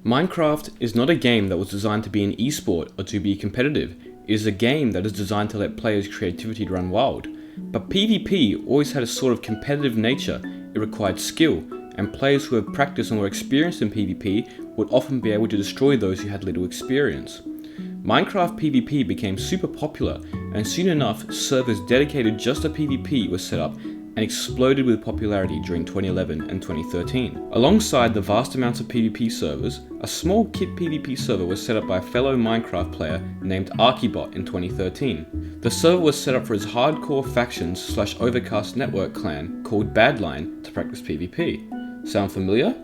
Minecraft is not a game that was designed to be an esport or to be competitive. It is a game that is designed to let players' creativity run wild. But PvP always had a sort of competitive nature. It required skill, and players who have practiced and were experienced in PvP would often be able to destroy those who had little experience. Minecraft PvP became super popular, and soon enough, servers dedicated just to PvP were set up and exploded with popularity during 2011 and 2013. Alongside the vast amounts of PvP servers, a small kit PvP server was set up by a fellow Minecraft player named Archibot in 2013. The server was set up for his hardcore factions/overcast network clan called Badlion to practice PvP. Sound familiar?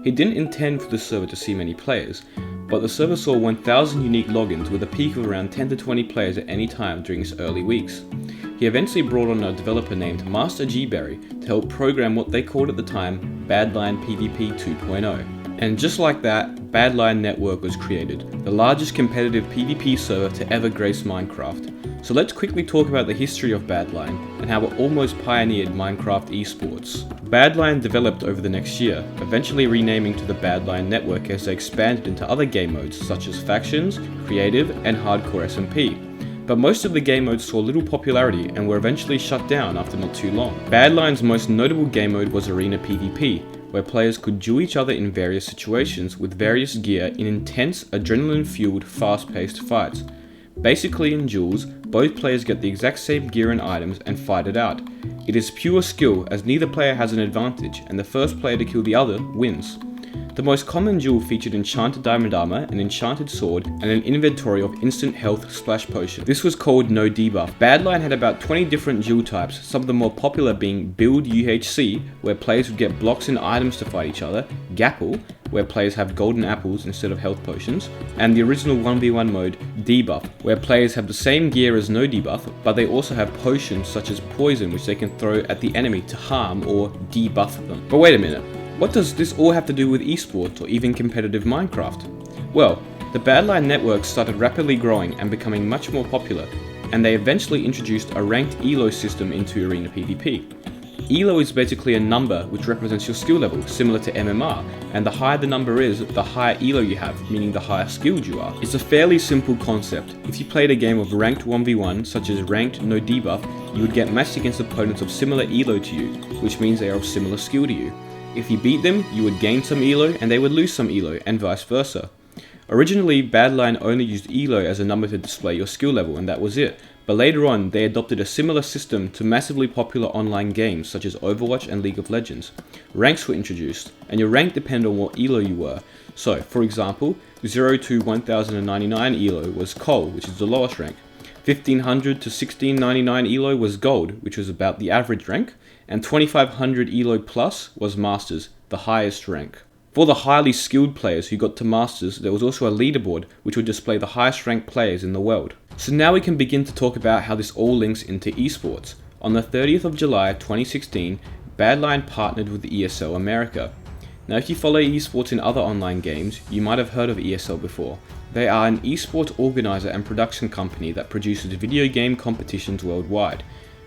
He didn't intend for the server to see many players, but the server saw 1,000 unique logins with a peak of around 10 to 20 players at any time during its early weeks. He eventually brought on a developer named Master Gberry to help program what they called at the time Badlion PvP 2.0. And just like that, Badlion Network was created, the largest competitive PvP server to ever grace Minecraft. So let's quickly talk about the history of Badlion and how it almost pioneered Minecraft eSports. Badlion developed over the next year, eventually renaming to the Badlion Network as they expanded into other game modes such as Factions, Creative, and Hardcore SMP. But most of the game modes saw little popularity and were eventually shut down after not too long. Badlion's most notable game mode was Arena PvP, where players could duel each other in various situations with various gear in intense, adrenaline-fueled, fast-paced fights. Basically in duels, both players get the exact same gear and items and fight it out. It is pure skill as neither player has an advantage and the first player to kill the other wins. The most common duel featured enchanted diamond armor, an enchanted sword, and an inventory of instant health splash potions. This was called no debuff. Badlion had about 20 different duel types, some of the more popular being Build UHC, where players would get blocks and items to fight each other, Gapple, where players have golden apples instead of health potions, and the original 1v1 mode, Debuff, where players have the same gear as no debuff, but they also have potions such as poison which they can throw at the enemy to harm or debuff them. But wait a minute. What does this all have to do with esports or even competitive Minecraft? Well, the Badlion network started rapidly growing and becoming much more popular, and they eventually introduced a ranked ELO system into Arena PvP. ELO is basically a number which represents your skill level, similar to MMR, and the higher the number is, the higher ELO you have, meaning the higher skilled you are. It's a fairly simple concept. If you played a game of ranked 1v1, such as ranked no debuff, you would get matched against opponents of similar ELO to you, which means they are of similar skill to you. If you beat them, you would gain some ELO and they would lose some ELO, and vice versa. Originally, Badlion only used ELO as a number to display your skill level, and that was it. But later on, they adopted a similar system to massively popular online games such as Overwatch and League of Legends. Ranks were introduced, and your rank depended on what ELO you were. So, for example, 0 to 1099 ELO was Coal, which is the lowest rank. 1500 to 1699 ELO was Gold, which was about the average rank, and 2500 ELO plus was Masters, the highest rank. For the highly skilled players who got to Masters, there was also a leaderboard which would display the highest ranked players in the world. So now we can begin to talk about how this all links into esports. On the 30th of July 2016, Badlion partnered with ESL America. Now if you follow esports in other online games, you might have heard of ESL before. They are an esports organizer and production company that produces video game competitions worldwide.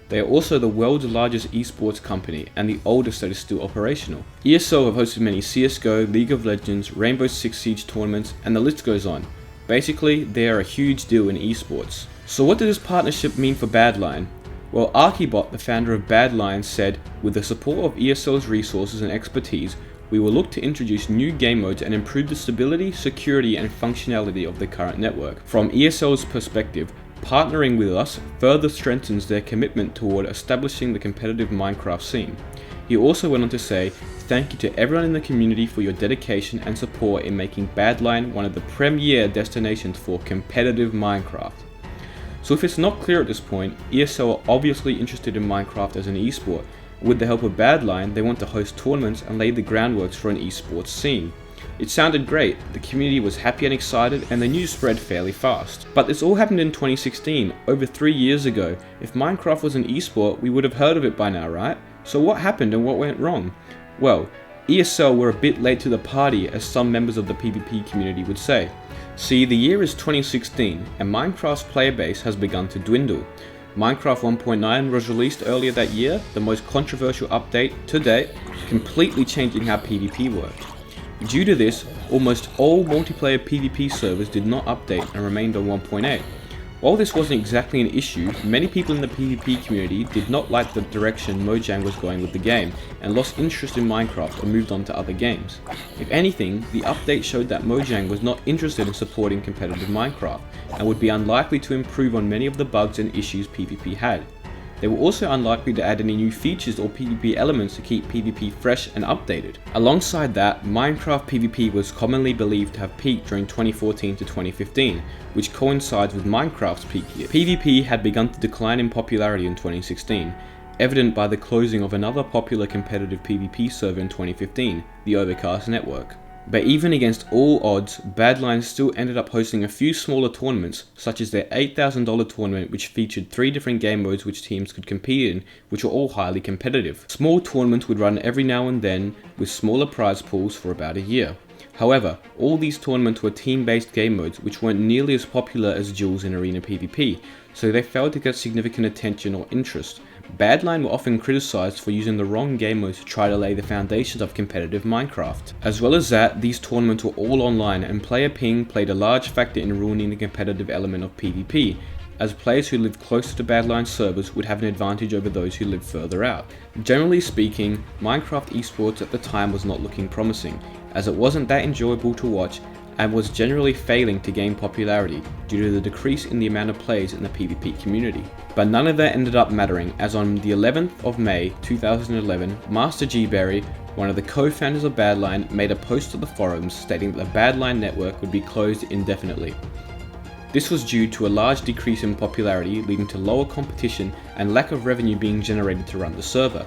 They are also the world's largest esports company and the oldest that is still operational. ESL have hosted many CSGO, League of Legends, Rainbow Six Siege tournaments, and the list goes on. Basically, they are a huge deal in esports. So what does this partnership mean for Badlion? Well, Archibot, the founder of Badlion, said, with the support of ESL's resources and expertise, we will look to introduce new game modes and improve the stability, security, and functionality of the current network. From ESL's perspective, partnering with us further strengthens their commitment toward establishing the competitive Minecraft scene. He also went on to say, thank you to everyone in the community for your dedication and support in making Badlion one of the premier destinations for competitive Minecraft. So if it's not clear at this point, ESL are obviously interested in Minecraft as an esport. With the help of Badlion, they want to host tournaments and lay the groundwork for an esports scene. It sounded great, the community was happy and excited, and the news spread fairly fast. But this all happened in 2016, over 3 years ago. If Minecraft was an esport, we would have heard of it by now, right? So what happened and what went wrong? Well, ESL were a bit late to the party, as some members of the PvP community would say. See, the year is 2016, and Minecraft's player base has begun to dwindle. Minecraft 1.9 was released earlier that year, the most controversial update to date, completely changing how PvP worked. Due to this, almost all multiplayer PvP servers did not update and remained on 1.8. While this wasn't exactly an issue, many people in the PvP community did not like the direction Mojang was going with the game and lost interest in Minecraft or moved on to other games. If anything, the update showed that Mojang was not interested in supporting competitive Minecraft and would be unlikely to improve on many of the bugs and issues PvP had. They were also unlikely to add any new features or PvP elements to keep PvP fresh and updated. Alongside that, Minecraft PvP was commonly believed to have peaked during 2014 to 2015, which coincides with Minecraft's peak year. PvP had begun to decline in popularity in 2016, evident by the closing of another popular competitive PvP server in 2015, the Overcast Network. But even against all odds, Badlion still ended up hosting a few smaller tournaments, such as their $8,000 tournament which featured 3 different game modes which teams could compete in, which were all highly competitive. Small tournaments would run every now and then, with smaller prize pools for about a year. However, all these tournaments were team-based game modes which weren't nearly as popular as duels in arena PvP, so they failed to get significant attention or interest. Badlion were often criticised for using the wrong game modes to try to lay the foundations of competitive Minecraft. As well as that, these tournaments were all online and player ping played a large factor in ruining the competitive element of PvP, as players who lived closer to Badlion servers would have an advantage over those who lived further out. Generally speaking, Minecraft eSports at the time was not looking promising, as it wasn't that enjoyable to watch and was generally failing to gain popularity due to the decrease in the amount of players in the PvP community. But none of that ended up mattering, as on the 11th of May 2011, Master G Berry, one of the co-founders of Badlion, made a post to the forums stating that the Badlion network would be closed indefinitely. This was due to a large decrease in popularity, leading to lower competition and lack of revenue being generated to run the server.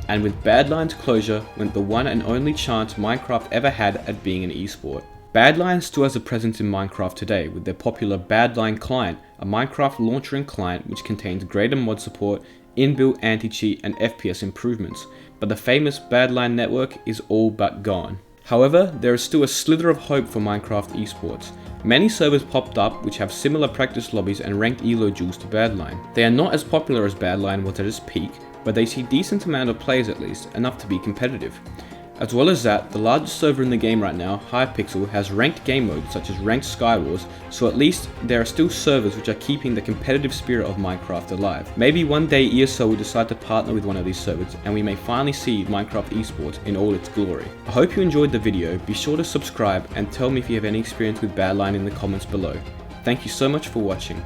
And with Badlion's closure went the one and only chance Minecraft ever had at being an esport. Badlion still has a presence in Minecraft today with their popular Badlion client, a Minecraft launcher and client which contains greater mod support, inbuilt anti-cheat and FPS improvements, but the famous Badlion network is all but gone. However, there is still a slither of hope for Minecraft esports. Many servers popped up which have similar practice lobbies and ranked elo duels to Badlion. They are not as popular as Badlion was at its peak, but they see decent amount of players at least, enough to be competitive. As well as that, the largest server in the game right now, Hypixel, has ranked game modes such as Ranked Skywars, so at least there are still servers which are keeping the competitive spirit of Minecraft alive. Maybe one day ESO will decide to partner with one of these servers and we may finally see Minecraft esports in all its glory. I hope you enjoyed the video. Be sure to subscribe and tell me if you have any experience with Badlion in the comments below. Thank you so much for watching.